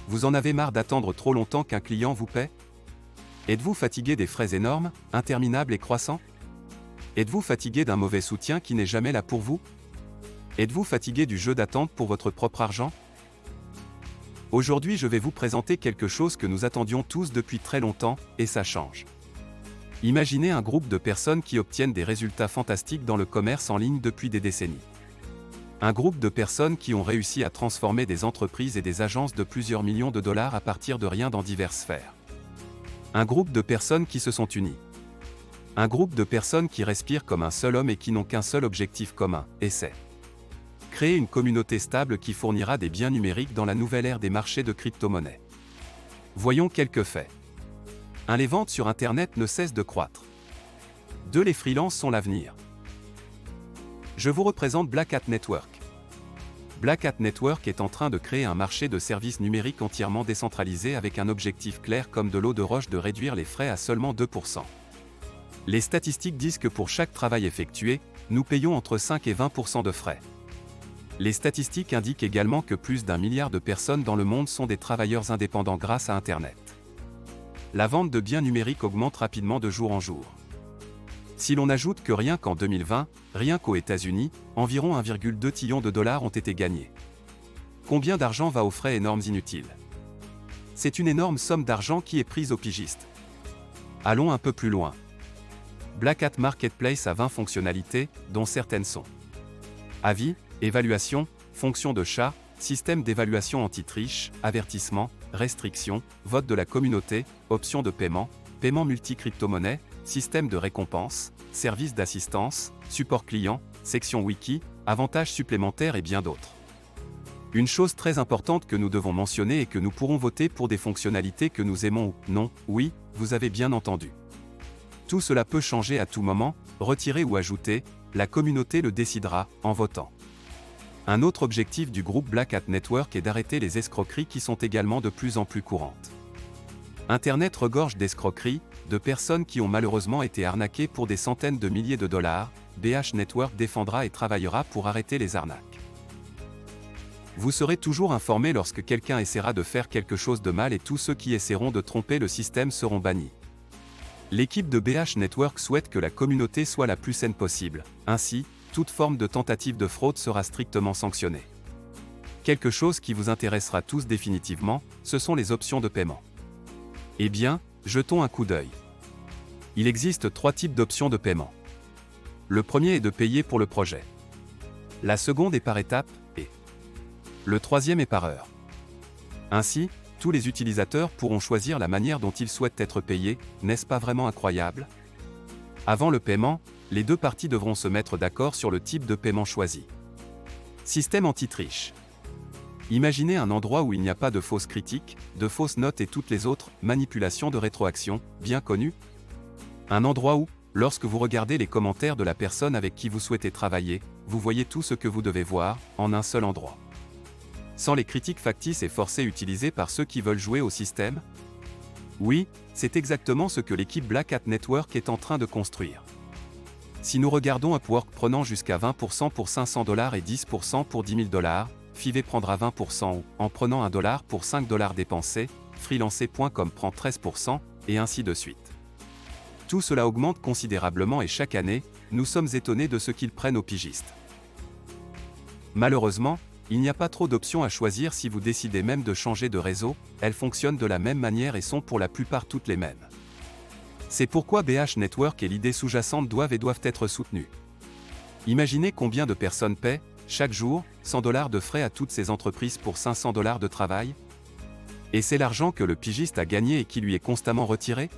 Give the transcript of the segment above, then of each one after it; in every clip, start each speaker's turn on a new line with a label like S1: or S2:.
S1: Vous en avez marre d'attendre trop longtemps qu'un client vous paie? Êtes-vous fatigué des frais énormes, interminables et croissants? Êtes-vous fatigué d'un mauvais soutien qui n'est jamais là pour vous? Êtes-vous fatigué du jeu d'attente pour votre propre argent? Aujourd'hui, je vais vous présenter quelque chose que nous attendions tous depuis très longtemps, et ça change. Imaginez un groupe de personnes qui obtiennent des résultats fantastiques dans le commerce en ligne depuis des décennies. Un groupe de personnes qui ont réussi à transformer des entreprises et des agences de plusieurs millions de dollars à partir de rien dans diverses sphères. Un groupe de personnes qui se sont unies. Un groupe de personnes qui respirent comme un seul homme et qui n'ont qu'un seul objectif commun, et c'est créer une communauté stable qui fournira des biens numériques dans la nouvelle ère des marchés de crypto-monnaies. Voyons quelques faits. 1. Les ventes sur Internet ne cessent de croître. 2. Les freelances sont l'avenir. Je vous représente Black Hat Network. Black Hat Network est en train de créer un marché de services numériques entièrement décentralisé avec un objectif clair comme de l'eau de roche de réduire les frais à seulement 2%. Les statistiques disent que pour chaque travail effectué, nous payons entre 5 et 20% de frais. Les statistiques indiquent également que plus d'1 milliard de personnes dans le monde sont des travailleurs indépendants grâce à Internet. La vente de biens numériques augmente rapidement de jour en jour. Si l'on ajoute que rien qu'en 2020, rien qu'aux États-Unis, environ 1,2 trillion de dollars ont été gagnés. Combien d'argent va aux frais énormes inutiles? C'est une énorme somme d'argent qui est prise aux pigistes. Allons un peu plus loin. Black Hat Marketplace a 20 fonctionnalités, dont certaines sont avis, évaluation, fonction de chat, système d'évaluation anti-triche, avertissement, restrictions, vote de la communauté, options de paiement, paiement multi-crypto-monnaie, système de récompense, service d'assistance, support client, section wiki, avantages supplémentaires et bien d'autres. Une chose très importante que nous devons mentionner est que nous pourrons voter pour des fonctionnalités que nous aimons ou non, oui, vous avez bien entendu. Tout cela peut changer à tout moment, retirer ou ajouter, la communauté le décidera, en votant. Un autre objectif du groupe Black Hat Network est d'arrêter les escroqueries qui sont également de plus en plus courantes. Internet regorge d'escroqueries, de personnes qui ont malheureusement été arnaquées pour des centaines de milliers de dollars. BH Network défendra et travaillera pour arrêter les arnaques. Vous serez toujours informé lorsque quelqu'un essaiera de faire quelque chose de mal et tous ceux qui essaieront de tromper le système seront bannis. L'équipe de BH Network souhaite que la communauté soit la plus saine possible, ainsi, toute forme de tentative de fraude sera strictement sanctionnée. Quelque chose qui vous intéressera tous définitivement, ce sont les options de paiement. Eh bien, jetons un coup d'œil. Il existe 3 types d'options de paiement. Le premier est de payer pour le projet. La seconde est par étape, et le troisième est par heure. Ainsi, tous les utilisateurs pourront choisir la manière dont ils souhaitent être payés, n'est-ce pas vraiment incroyable? Avant le paiement, les deux parties devront se mettre d'accord sur le type de paiement choisi. Système anti-triche. Imaginez un endroit où il n'y a pas de fausses critiques, de fausses notes et toutes les autres manipulations de rétroaction, bien connues. Un endroit où, lorsque vous regardez les commentaires de la personne avec qui vous souhaitez travailler, vous voyez tout ce que vous devez voir, en un seul endroit. Sans les critiques factices et forcées utilisées par ceux qui veulent jouer au système? Oui, c'est exactement ce que l'équipe Black Hat Network est en train de construire. Si nous regardons Upwork prenant jusqu'à 20% pour 500 dollars et 10% pour 10 000 dollars, Fiverr prendra 20% ou, en prenant $1 pour 5 dollars dépensés, freelancer.com prend 13%, et ainsi de suite. Tout cela augmente considérablement et chaque année, nous sommes étonnés de ce qu'ils prennent aux pigistes. Malheureusement, il n'y a pas trop d'options à choisir si vous décidez même de changer de réseau, elles fonctionnent de la même manière et sont pour la plupart toutes les mêmes. C'est pourquoi BH Network et l'idée sous-jacente doivent être soutenues. Imaginez combien de personnes paient, chaque jour, 100 dollars de frais à toutes ces entreprises pour 500 dollars de travail? Et c'est l'argent que le pigiste a gagné et qui lui est constamment retiré?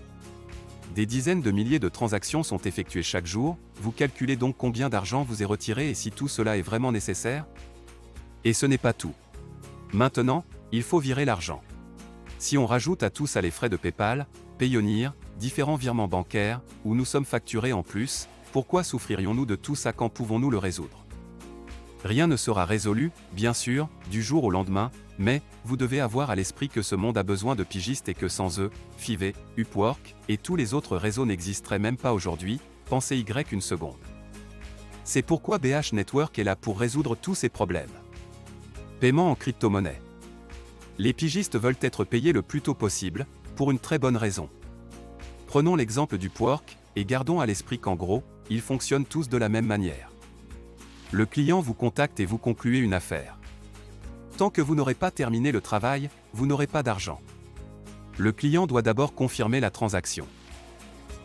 S1: Des dizaines de milliers de transactions sont effectuées chaque jour, vous calculez donc combien d'argent vous est retiré et si tout cela est vraiment nécessaire? Et ce n'est pas tout. Maintenant, il faut virer l'argent. Si on rajoute à tout ça les frais de PayPal, Payoneer, différents virements bancaires, où nous sommes facturés en plus, pourquoi souffririons-nous de tout ça quand pouvons-nous le résoudre? Rien ne sera résolu, bien sûr, du jour au lendemain, mais vous devez avoir à l'esprit que ce monde a besoin de pigistes et que sans eux, Fiverr, Upwork et tous les autres réseaux n'existeraient même pas aujourd'hui, pensez une seconde. C'est pourquoi BH Network est là pour résoudre tous ces problèmes. Paiement en crypto-monnaie. Les pigistes veulent être payés le plus tôt possible, pour une très bonne raison. Prenons l'exemple du Upwork, et gardons à l'esprit qu'en gros, ils fonctionnent tous de la même manière. Le client vous contacte et vous concluez une affaire. Tant que vous n'aurez pas terminé le travail, vous n'aurez pas d'argent. Le client doit d'abord confirmer la transaction.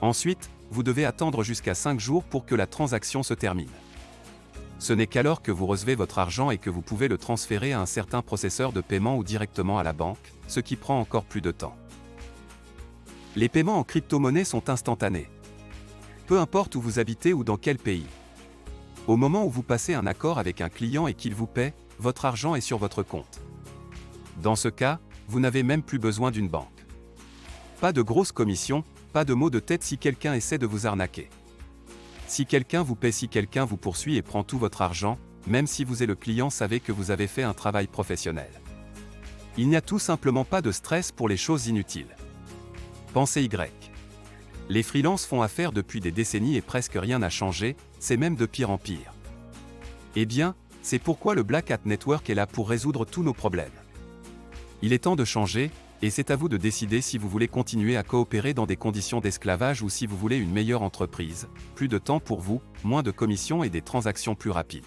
S1: Ensuite, vous devez attendre jusqu'à 5 jours pour que la transaction se termine. Ce n'est qu'alors que vous recevez votre argent et que vous pouvez le transférer à un certain processeur de paiement ou directement à la banque, ce qui prend encore plus de temps. Les paiements en crypto-monnaie sont instantanés. Peu importe où vous habitez ou dans quel pays. Au moment où vous passez un accord avec un client et qu'il vous paie, votre argent est sur votre compte. Dans ce cas, vous n'avez même plus besoin d'une banque. Pas de grosses commissions, pas de maux de tête si quelqu'un essaie de vous arnaquer. Si quelqu'un vous paie, si quelqu'un vous poursuit et prend tout votre argent, même si vous et le client savez que vous avez fait un travail professionnel. Il n'y a tout simplement pas de stress pour les choses inutiles. Pensez Y. Les freelances font affaire depuis des décennies et presque rien n'a changé, c'est même de pire en pire. Eh bien, c'est pourquoi le Black Hat Network est là pour résoudre tous nos problèmes. Il est temps de changer, et c'est à vous de décider si vous voulez continuer à coopérer dans des conditions d'esclavage ou si vous voulez une meilleure entreprise, plus de temps pour vous, moins de commissions et des transactions plus rapides.